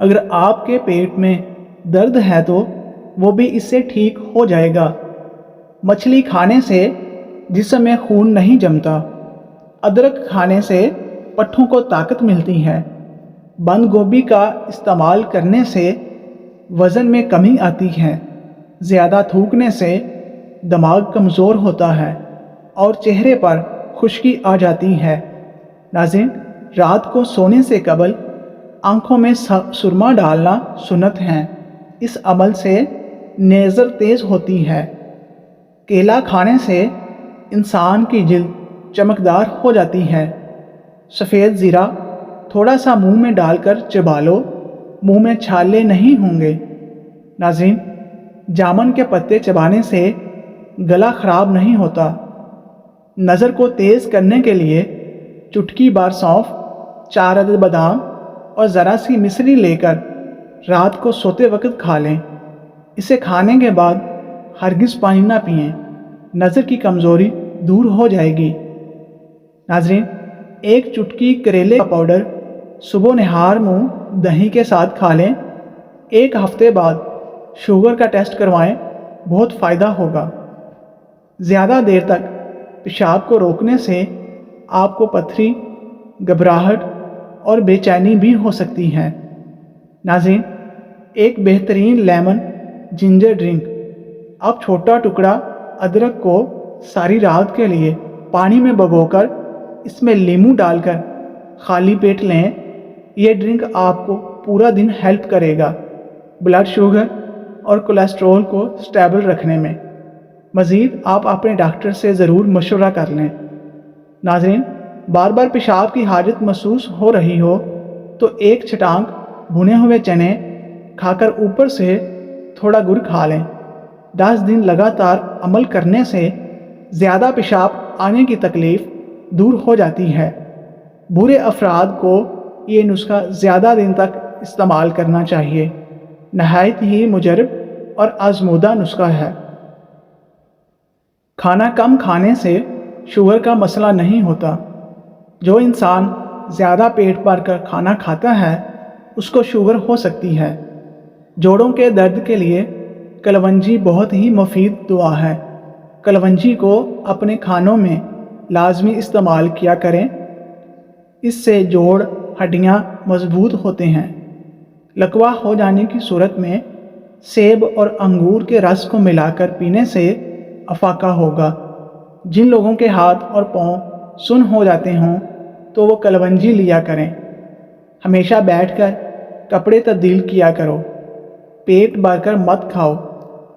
اگر آپ کے پیٹ میں درد ہے تو وہ بھی اس سے ٹھیک ہو جائے گا۔ مچھلی کھانے سے جسم میں خون نہیں جمتا۔ ادرک کھانے سے پٹھوں کو طاقت ملتی ہے۔ بند گوبھی کا استعمال کرنے سے وزن میں کمی آتی ہے۔ زیادہ تھوکنے سے دماغ کمزور ہوتا ہے اور چہرے پر خشکی آ جاتی ہے۔ ناظرین، رات کو سونے سے قبل آنکھوں میں سرما ڈالنا سنت ہے۔ اس عمل سے نظر تیز ہوتی ہے۔ کیلا کھانے سے انسان کی جلد چمکدار ہو جاتی ہے۔ سفید زیرہ تھوڑا سا منہ میں ڈال کر چبا لو، منہ میں چھالے نہیں ہوں گے۔ ناظرین، جامن کے پتے چبانے سے گلا خراب نہیں ہوتا۔ نظر کو تیز کرنے کے لیے چٹکی بار سونف، 4 عدد بادام اور ذرا سی مصری لے کر رات کو سوتے وقت کھا لیں۔ اسے کھانے کے بعد ہرگز پانی نہ پئیں، نظر کی کمزوری دور ہو جائے گی۔ ناظرین، 1 چٹکی کریلے کا پاؤڈر صبح نہار منہ دہی کے ساتھ کھا لیں۔ 1 ہفتے بعد شوگر کا ٹیسٹ کروائیں، بہت فائدہ ہوگا۔ زیادہ دیر تک پیشاب کو روکنے سے آپ کو پتھری، گھبراہٹ اور بے چینی بھی ہو سکتی ہے۔ ناظرین، ایک بہترین لیمن جنجر ڈرنک۔ آپ چھوٹا ٹکڑا ادرک کو ساری رات کے لیے پانی میں بھگو کر اس میں لیموں ڈال کر خالی پیٹ لیں۔ یہ ڈرنک آپ کو پورا دن ہیلپ کرے گا بلڈ شوگر اور کولیسٹرول کو سٹیبل رکھنے میں۔ مزید آپ اپنے ڈاکٹر سے ضرور مشورہ کر لیں۔ ناظرین، بار بار پیشاب کی حاجت محسوس ہو رہی ہو تو 1 چھٹانک بھنے ہوئے چنے کھا کر اوپر سے تھوڑا گڑ کھا لیں۔ 10 دن لگاتار عمل کرنے سے زیادہ پیشاب آنے کی تکلیف دور ہو جاتی ہے۔ برے افراد کو یہ نسخہ زیادہ دن تک استعمال کرنا چاہیے۔ نہایت ہی مجرب اور آزمودہ نسخہ ہے۔ کھانا کم کھانے سے شوگر کا مسئلہ نہیں ہوتا۔ جو انسان زیادہ پیٹ بھر کر کھانا کھاتا ہے اس کو شوگر ہو سکتی ہے۔ جوڑوں کے درد کے لیے کلونجی بہت ہی مفید دوا ہے۔ کلونجی کو اپنے کھانوں میں لازمی استعمال کیا کریں۔ اس سے جوڑ، ہڈیاں مضبوط ہوتے ہیں۔ لکوہ ہو جانے کی صورت میں سیب اور انگور کے رس کو ملا کر پینے سے افاقہ ہوگا۔ جن لوگوں کے ہاتھ اور پاؤں سن ہو جاتے ہوں تو وہ کلونجی لیا کریں۔ ہمیشہ بیٹھ کر کپڑے تبدیل کیا کرو۔ پیٹ بھر کر مت کھاؤ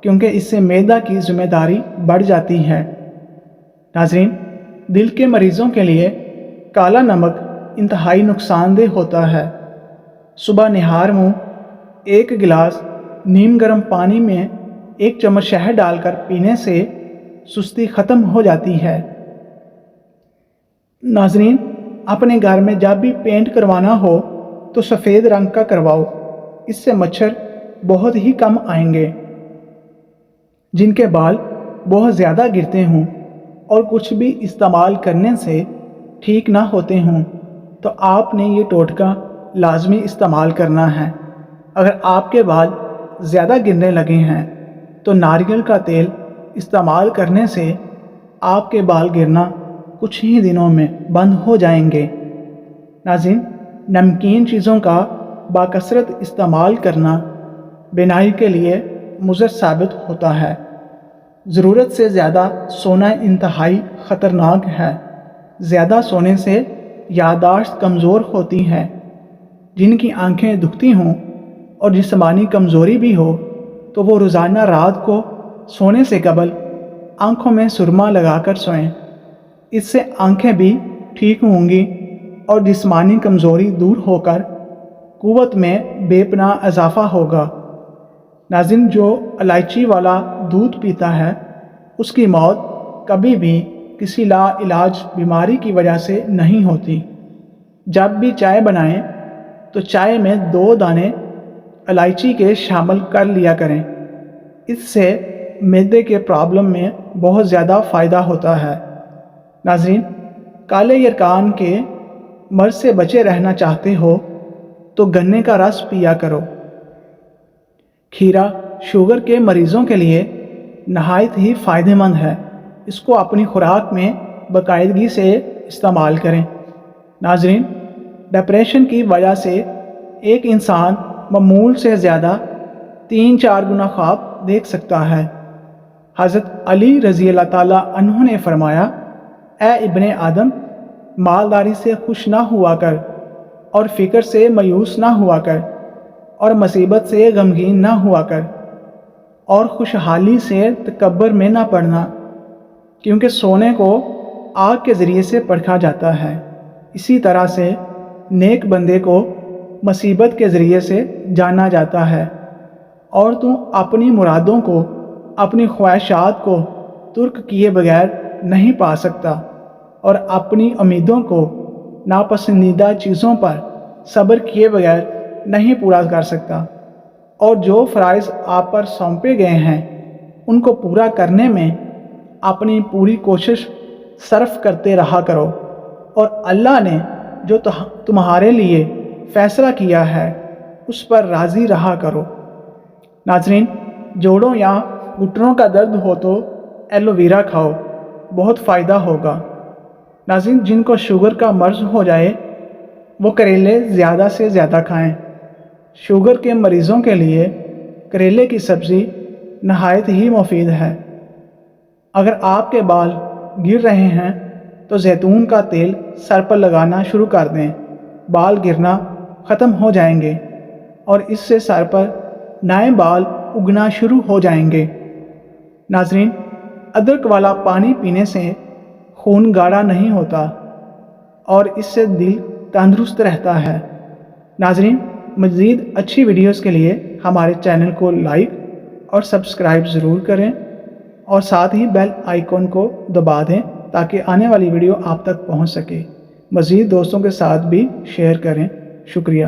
کیونکہ اس سے معدہ کی ذمہ داری بڑھ جاتی ہے۔ ناظرین، دل کے مریضوں کے لیے کالا نمک انتہائی نقصان دہ ہوتا ہے۔ صبح نہار منہ 1 گلاس نیم گرم پانی میں 1 چمچ شہد ڈال کر پینے سے سستی ختم ہو جاتی ہے۔ ناظرین، اپنے گھر میں جب بھی پینٹ کروانا ہو تو سفید رنگ کا کرواؤ، اس سے مچھر بہت ہی کم آئیں گے۔ جن کے بال بہت زیادہ گرتے ہوں اور کچھ بھی استعمال کرنے سے ٹھیک نہ ہوتے ہوں تو آپ نے یہ ٹوٹکا لازمی استعمال کرنا ہے۔ اگر آپ کے بال زیادہ گرنے لگے ہیں تو ناریل کا تیل استعمال کرنے سے آپ کے بال گرنا کچھ ہی دنوں میں بند ہو جائیں گے۔ ناظرین، نمکین چیزوں کا باکثرت استعمال کرنا بینائی کے لیے مضر ثابت ہوتا ہے۔ ضرورت سے زیادہ سونا انتہائی خطرناک ہے۔ زیادہ سونے سے یادداشت کمزور ہوتی ہے۔ جن کی آنکھیں دکھتی ہوں اور جسمانی کمزوری بھی ہو تو وہ روزانہ رات کو سونے سے قبل آنکھوں میں سرما لگا کر سوئیں۔ اس سے آنکھیں بھی ٹھیک ہوں گی اور جسمانی کمزوری دور ہو کر قوت میں بے پناہ اضافہ ہوگا۔ ناظرین، جو الائچی والا دودھ پیتا ہے اس کی موت کبھی بھی کسی لا علاج بیماری کی وجہ سے نہیں ہوتی۔ جب بھی چائے بنائیں تو چائے میں 2 دانے الائچی کے شامل کر لیا کریں۔ اس سے معدے کے پرابلم میں بہت زیادہ فائدہ ہوتا ہے۔ ناظرین، کالے یرکان کے مرض سے بچے رہنا چاہتے ہو تو گنے کا رس پیا کرو۔ کھیرا شوگر کے مریضوں کے لیے نہایت ہی فائدہ مند ہے، اس کو اپنی خوراک میں باقاعدگی سے استعمال کریں۔ ناظرین، ڈپریشن کی وجہ سے ایک انسان معمول سے زیادہ 3-4 گنا خواب دیکھ سکتا ہے۔ حضرت علی رضی اللہ تعالیٰ عنہ نے فرمایا، اے ابن آدم، مالداری سے خوش نہ ہوا کر، اور فکر سے مایوس نہ ہوا کر، اور مصیبت سے غمگین نہ ہوا کر، اور خوشحالی سے تکبر میں نہ پڑنا، کیونکہ سونے کو آگ کے ذریعے سے پرکھا جاتا ہے، اسی طرح سے نیک بندے کو مصیبت کے ذریعے سے جانا جاتا ہے، اور تو اپنی مرادوں کو، اپنی خواہشات کو ترک کیے بغیر نہیں پا سکتا، اور اپنی امیدوں کو ناپسندیدہ چیزوں پر صبر کیے بغیر نہیں پورا کر سکتا، اور جو فرائض آپ پر سونپے گئے ہیں ان کو پورا کرنے میں اپنی پوری کوشش صرف کرتے رہا کرو، اور اللہ نے جو تمہارے لیے فیصلہ کیا ہے اس پر راضی رہا کرو۔ ناظرین، جوڑوں یا گھٹنوں کا درد ہو تو ایلو ویرا کھاؤ، بہت فائدہ ہوگا۔ ناظرین، جن کو شوگر کا مرض ہو جائے وہ کریلے زیادہ سے زیادہ کھائیں۔ شوگر کے مریضوں کے لیے کریلے کی سبزی نہایت ہی مفید ہے۔ اگر آپ کے بال گر رہے ہیں تو زیتون کا تیل سر پر لگانا شروع کر دیں، بال گرنا ختم ہو جائیں گے، اور اس سے سر پر نئے بال اگنا شروع ہو جائیں گے۔ ناظرین، ادرک والا پانی پینے سے خون گاڑھا نہیں ہوتا، اور اس سے دل تندرست رہتا ہے۔ ناظرین، مزید اچھی ویڈیوز کے لیے ہمارے چینل کو لائک اور سبسکرائب ضرور کریں، اور ساتھ ہی بیل آئیکن کو دبا دیں تاکہ آنے والی ویڈیو آپ تک پہنچ سکے۔ مزید دوستوں کے ساتھ بھی شیئر کریں۔ شکریہ۔